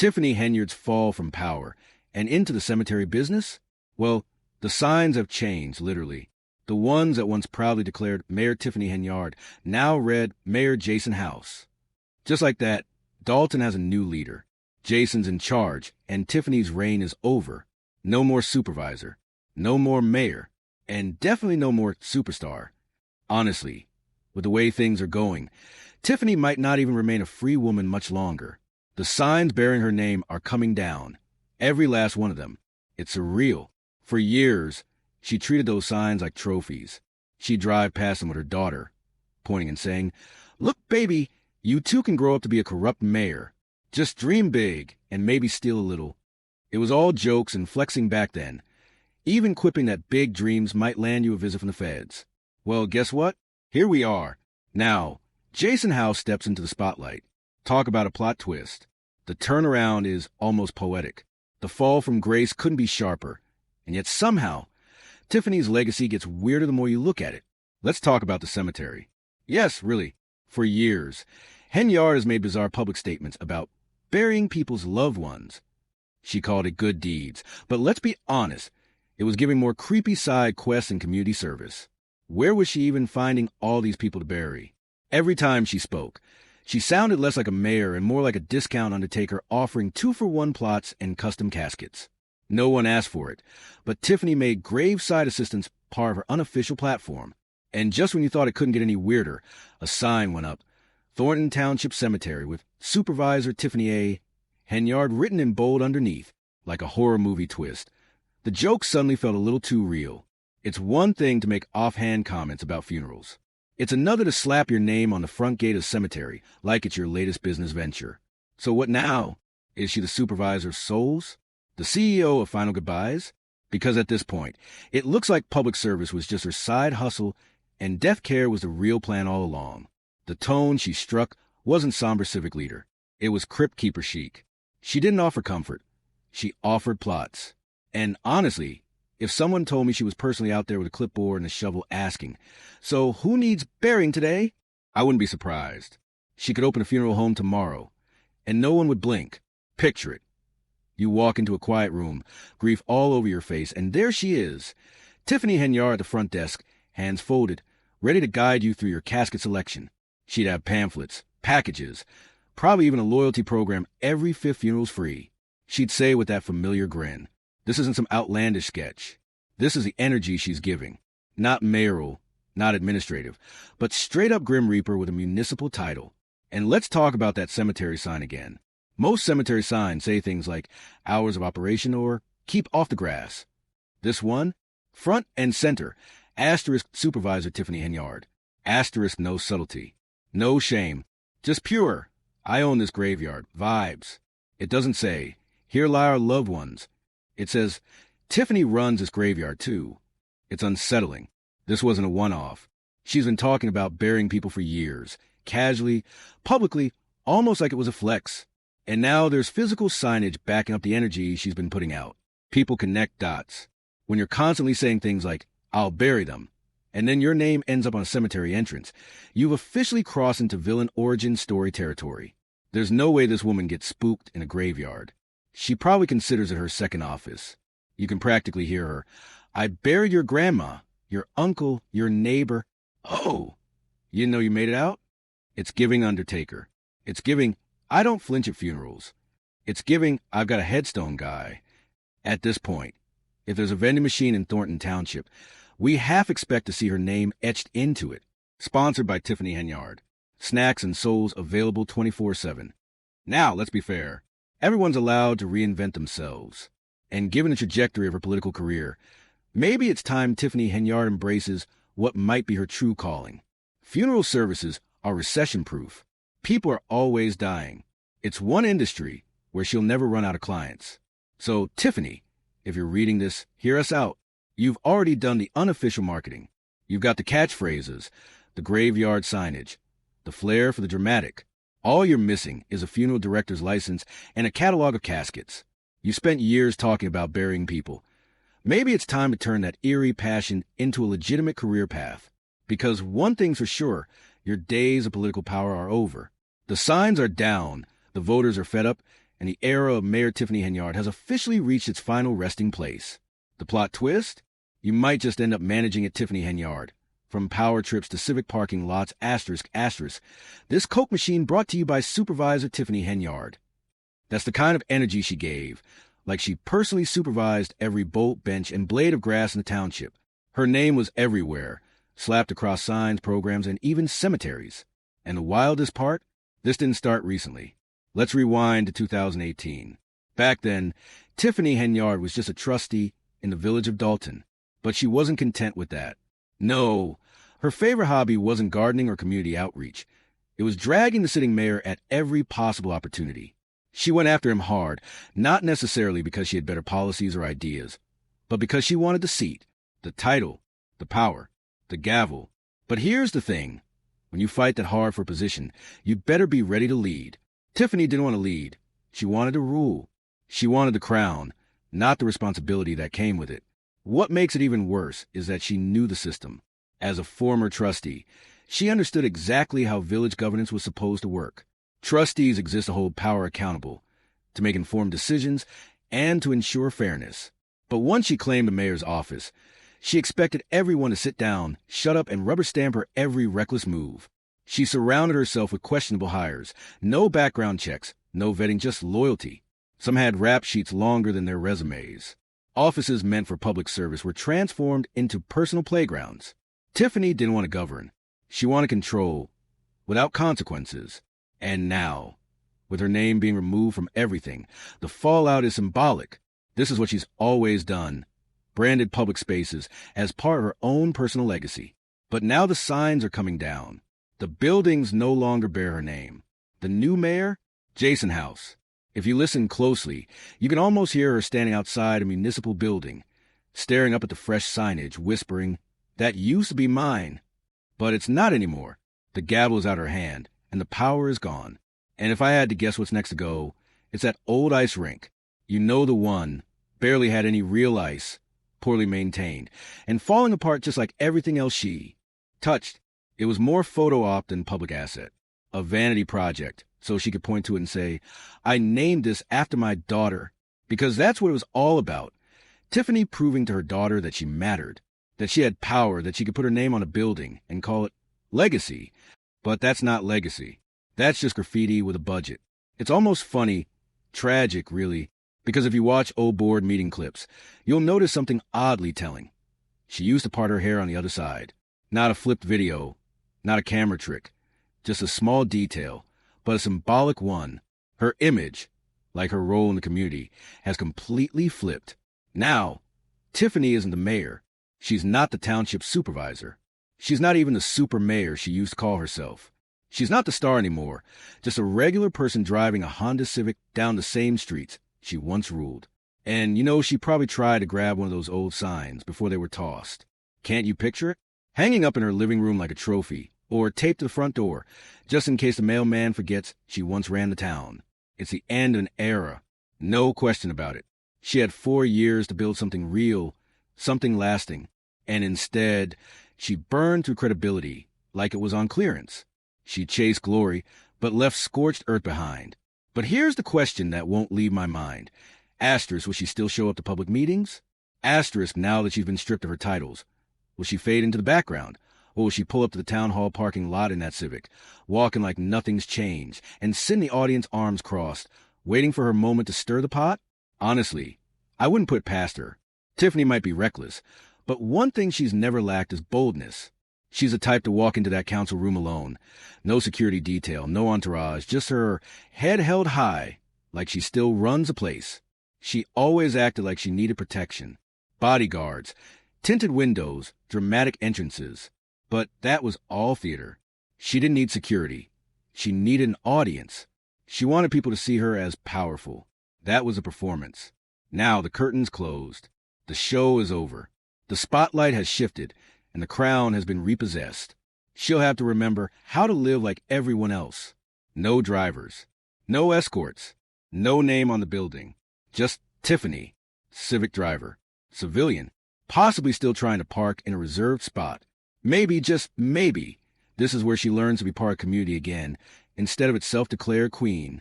Tiffany Henyard's fall from power and into the cemetery business? Well, the signs have changed, literally. The ones that once proudly declared Mayor Tiffany Henyard now read Mayor Jason House. Just like that, Dalton has a new leader. Jason's in charge, and Tiffany's reign is over. No more supervisor, no more mayor, and definitely no more superstar. Honestly, with the way things are going, Tiffany might not even remain a free woman much longer. The signs bearing her name are coming down. Every last one of them. It's surreal. For years, she treated those signs like trophies. She'd drive past them with her daughter, pointing and saying, "Look, baby, you too can grow up to be a corrupt mayor. Just dream big and maybe steal a little." It was all jokes and flexing back then, even quipping that big dreams might land you a visit from the feds. Well, guess what? Here we are. Now, Jason House steps into the spotlight. Talk about a plot twist. The turnaround is almost poetic. The fall from grace couldn't be sharper. And yet somehow, Tiffany's legacy gets weirder the more you look at it. Let's talk about the cemetery. Yes, really. For years, Henyard has made bizarre public statements about burying people's loved ones. She called it good deeds. But let's be honest, it was giving more creepy side quests and community service. Where was she even finding all these people to bury? Every time she spoke, she sounded less like a mayor and more like a discount undertaker offering 2-for-1 plots and custom caskets. No one asked for it, but Tiffany made graveside assistance part of her unofficial platform. And just when you thought it couldn't get any weirder, a sign went up. Thornton Township Cemetery with Supervisor Tiffany A. Henyard written in bold underneath, like a horror movie twist. The joke suddenly felt a little too real. It's one thing to make offhand comments about funerals. It's another to slap your name on the front gate of the cemetery like it's your latest business venture. So what now? Is she the supervisor of souls? The CEO of Final Goodbyes? Because at this point, it looks like public service was just her side hustle and death care was the real plan all along. The tone she struck wasn't somber civic leader. It was crypt keeper chic. She didn't offer comfort. She offered plots. And honestly, if someone told me she was personally out there with a clipboard and a shovel asking, "So who needs burying today?" I wouldn't be surprised. She could open a funeral home tomorrow, and no one would blink. Picture it. You walk into a quiet room, grief all over your face, and there she is, Tiffany Henyard at the front desk, hands folded, ready to guide you through your casket selection. She'd have pamphlets, packages, probably even a loyalty program every 5th funeral's free. She'd say with that familiar grin, "This isn't some outlandish sketch. This is the energy she's giving. Not mayoral, not administrative, but straight-up Grim Reaper with a municipal title." And let's talk about that cemetery sign again. Most cemetery signs say things like hours of operation or keep off the grass. This one, front and center, asterisk Supervisor Tiffany Henyard. Asterisk no subtlety. No shame. Just pure, I own this graveyard, vibes. It doesn't say, "Here lie our loved ones." It says, "Tiffany runs this graveyard too." It's unsettling. This wasn't a one-off. She's been talking about burying people for years, casually, publicly, almost like it was a flex. And now there's physical signage backing up the energy she's been putting out. People connect dots. When you're constantly saying things like, "I'll bury them," and then your name ends up on a cemetery entrance, you've officially crossed into villain origin story territory. There's no way this woman gets spooked in a graveyard. She probably considers it her second office. You can practically hear her. "I buried your grandma, your uncle, your neighbor." Oh, you didn't know you made it out? It's giving Undertaker. It's giving, "I don't flinch at funerals." It's giving, "I've got a headstone guy." At this point, if there's a vending machine in Thornton Township, we half expect to see her name etched into it. Sponsored by Tiffany Henyard. Snacks and souls available 24/7. Now, let's be fair. Everyone's allowed to reinvent themselves. And given the trajectory of her political career, maybe it's time Tiffany Henyard embraces what might be her true calling. Funeral services are recession-proof. People are always dying. It's one industry where she'll never run out of clients. So, Tiffany, if you're reading this, hear us out. You've already done the unofficial marketing. You've got the catchphrases, the graveyard signage, the flair for the dramatic. All you're missing is a funeral director's license and a catalog of caskets. You spent years talking about burying people. Maybe it's time to turn that eerie passion into a legitimate career path. Because one thing's for sure, your days of political power are over. The signs are down, the voters are fed up, and the era of Mayor Tiffany Henyard has officially reached its final resting place. The plot twist? You might just end up managing at Tiffany Henyard. From power trips to civic parking lots, asterisk, asterisk. This Coke machine brought to you by Supervisor Tiffany Henyard. That's the kind of energy she gave, like she personally supervised every bolt, bench, and blade of grass in the township. Her name was everywhere, slapped across signs, programs, and even cemeteries. And the wildest part? This didn't start recently. Let's rewind to 2018. Back then, Tiffany Henyard was just a trustee in the village of Dalton, but she wasn't content with that. No, her favorite hobby wasn't gardening or community outreach. It was dragging the sitting mayor at every possible opportunity. She went after him hard, not necessarily because she had better policies or ideas, but because she wanted the seat, the title, the power, the gavel. But here's the thing. When you fight that hard for position, you better be ready to lead. Tiffany didn't want to lead. She wanted to rule. She wanted the crown, not the responsibility that came with it. What makes it even worse is that she knew the system. As a former trustee, she understood exactly how village governance was supposed to work. Trustees exist to hold power accountable, to make informed decisions, and to ensure fairness. But once she claimed the mayor's office, she expected everyone to sit down, shut up, and rubber stamp her every reckless move. She surrounded herself with questionable hires, no background checks, no vetting, just loyalty. Some had rap sheets longer than their resumes. Offices meant for public service were transformed into personal playgrounds. Tiffany didn't want to govern. She wanted control, without consequences. And now, with her name being removed from everything, the fallout is symbolic. This is what she's always done, branded public spaces as part of her own personal legacy. But now the signs are coming down. The buildings no longer bear her name. The new mayor? Jason House. If you listen closely, you can almost hear her standing outside a municipal building, staring up at the fresh signage, whispering, "That used to be mine." But it's not anymore. The gavel is out her hand, and the power is gone. And if I had to guess what's next to go, it's that old ice rink. You know, the one, barely had any real ice, poorly maintained, and falling apart just like everything else she touched. It was more photo op than public asset, a vanity project, so she could point to it and say, "I named this after my daughter," because that's what it was all about. Tiffany proving to her daughter that she mattered, that she had power, that she could put her name on a building and call it legacy. But that's not legacy. That's just graffiti with a budget. It's almost funny, tragic, really, because if you watch old board meeting clips, you'll notice something oddly telling. She used to part her hair on the other side. Not a flipped video, not a camera trick, just a small detail, but a symbolic one. Her image, like her role in the community, has completely flipped. Now, Tiffany isn't the mayor. She's not the township supervisor. She's not even the super mayor she used to call herself. She's not the star anymore, just a regular person driving a Honda Civic down the same streets she once ruled. And you know, she probably tried to grab one of those old signs before they were tossed. Can't you picture it? Hanging up in her living room like a trophy, or taped to the front door, just in case the mailman forgets she once ran the town. It's the end of an era. No question about it. She had 4 years to build something real, something lasting, and instead, she burned through credibility like it was on clearance. She chased glory, but left scorched earth behind. But here's the question that won't leave my mind. Asterisk, will she still show up to public meetings? Asterisk, now that she's been stripped of her titles. Will she fade into the background? Or will she pull up to the town hall parking lot in that Civic, walking like nothing's changed, and sit in the audience arms crossed, waiting for her moment to stir the pot? Honestly, I wouldn't put it past her. Tiffany might be reckless, but one thing she's never lacked is boldness. She's the type to walk into that council room alone. No security detail, no entourage, just her head held high, like she still runs a place. She always acted like she needed protection. Bodyguards, tinted windows, dramatic entrances. But that was all theater. She didn't need security. She needed an audience. She wanted people to see her as powerful. That was a performance. Now the curtain's closed. The show is over. The spotlight has shifted, and the crown has been repossessed. She'll have to remember how to live like everyone else. No drivers. No escorts. No name on the building. Just Tiffany, civic driver, civilian, possibly still trying to park in a reserved spot. Maybe, just maybe, this is where she learns to be part of community again, instead of its self-declared queen.